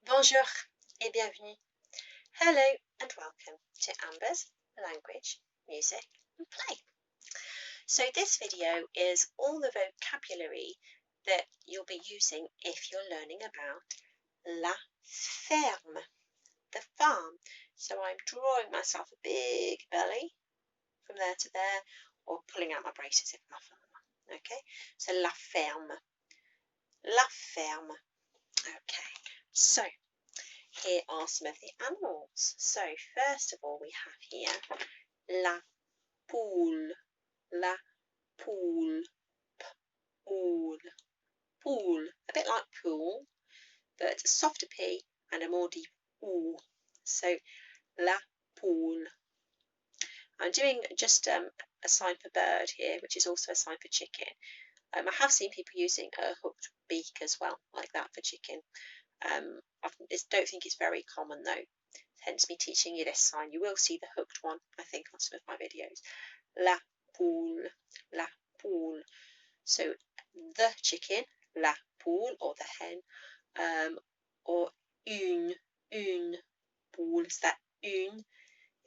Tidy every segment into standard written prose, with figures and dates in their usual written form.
Bonjour et bienvenue. Hello and welcome to Amber's Language, Music and Play. So this video is all the vocabulary that you'll be using if you're learning about la ferme, the farm. So I'm drawing myself a big belly from there to there, or pulling out my braces if I'm off on one. Okay, so la ferme. La ferme. Okay, so here are some of the animals. So first of all we have here la poule, la poule, poule, poule, a bit like pool, but a softer P and a more deep oo. So la poule. I'm doing just a sign for bird here, which is also a sign for chicken. I have seen people using a hooked beak as well, like that for chicken. I don't think it's very common though, hence me teaching you this sign. You will see the hooked one, I think, on some of my videos. La poule, la poule. So the chicken, la poule, or the hen, or une poule. So that une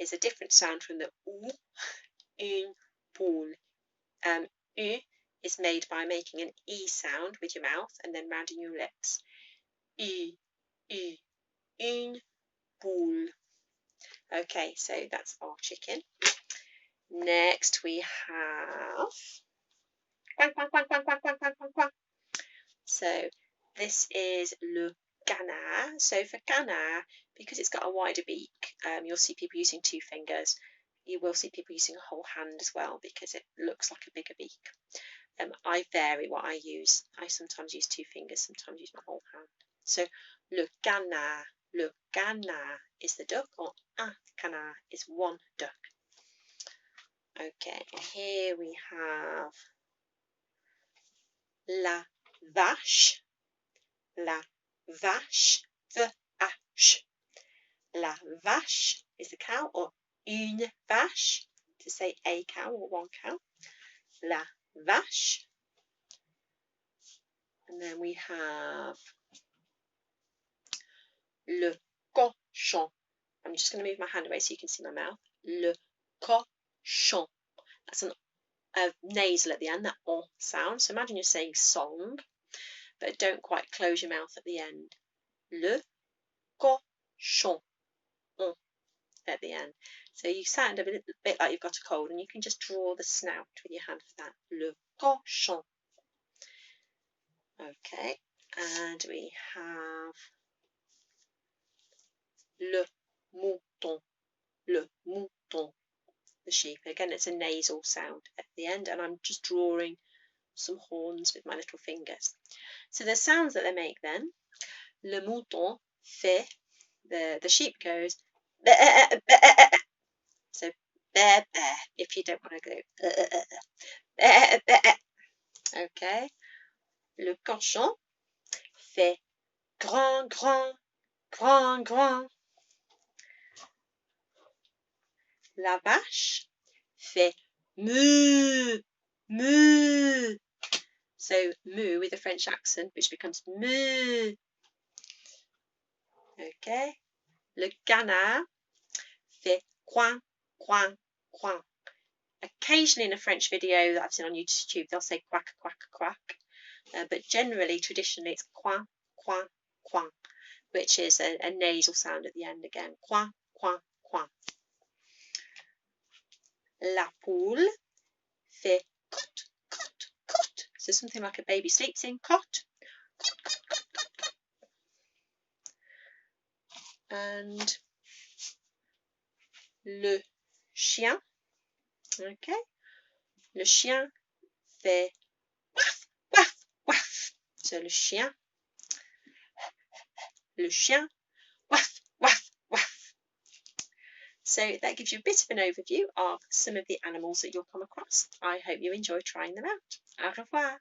is a different sound from the ou. Une poule. U is made by making an E sound with your mouth and then rounding your lips. U, une poule. Okay, so that's our chicken. Next we have quack, quack, quack, quack, quack, quack, quack, quack, quack. So this is le canard. So for canard, because it's got a wider beak, you'll see people using 2 fingers. You will see people using a whole hand as well because it looks like a bigger beak. I vary what I use. I sometimes use 2 fingers, sometimes use my whole hand. So le canard is the duck, or un canard is one duck. Okay, here we have la vache, the ash. La vache is the cow, or une vache to say a cow or one cow. La vache. And then we have le cochon. I'm just going to move my hand away so you can see my mouth. Le cochon. That's a nasal at the end, that on sound. So imagine you're saying song, but don't quite close your mouth at the end. Le cochon. On at the end. So you sound a bit like you've got a cold, and you can just draw the snout with your hand for that. Le cochon. Okay, and we have le mouton, the sheep. Again, it's a nasal sound at the end, and I'm just drawing some horns with my little fingers. So the sounds that they make then, le mouton fait, the sheep goes, bleh, bleh. So bleh, bleh, if you don't want to go, bleh, bleh. Okay, le cochon fait grand, grand, grand, grand. La vache fait moo, moo. So moo with a French accent, which becomes moo. Okay. Le canard fait coin, coin, coin. Occasionally in a French video that I've seen on YouTube, they'll say quack, quack, quack. But generally, traditionally, it's coin, coin, coin, which is a nasal sound at the end again. Coin, coin, coin. La poule fait cote, cote, cote. So something like a baby sleeps in, cote, cote, cote, cote, cote, cote. And le chien, okay, le chien fait waf, waf, waf. So le chien, waf, waf, waf. So that gives you a bit of an overview of some of the animals that you'll come across. I hope you enjoy trying them out. Au revoir.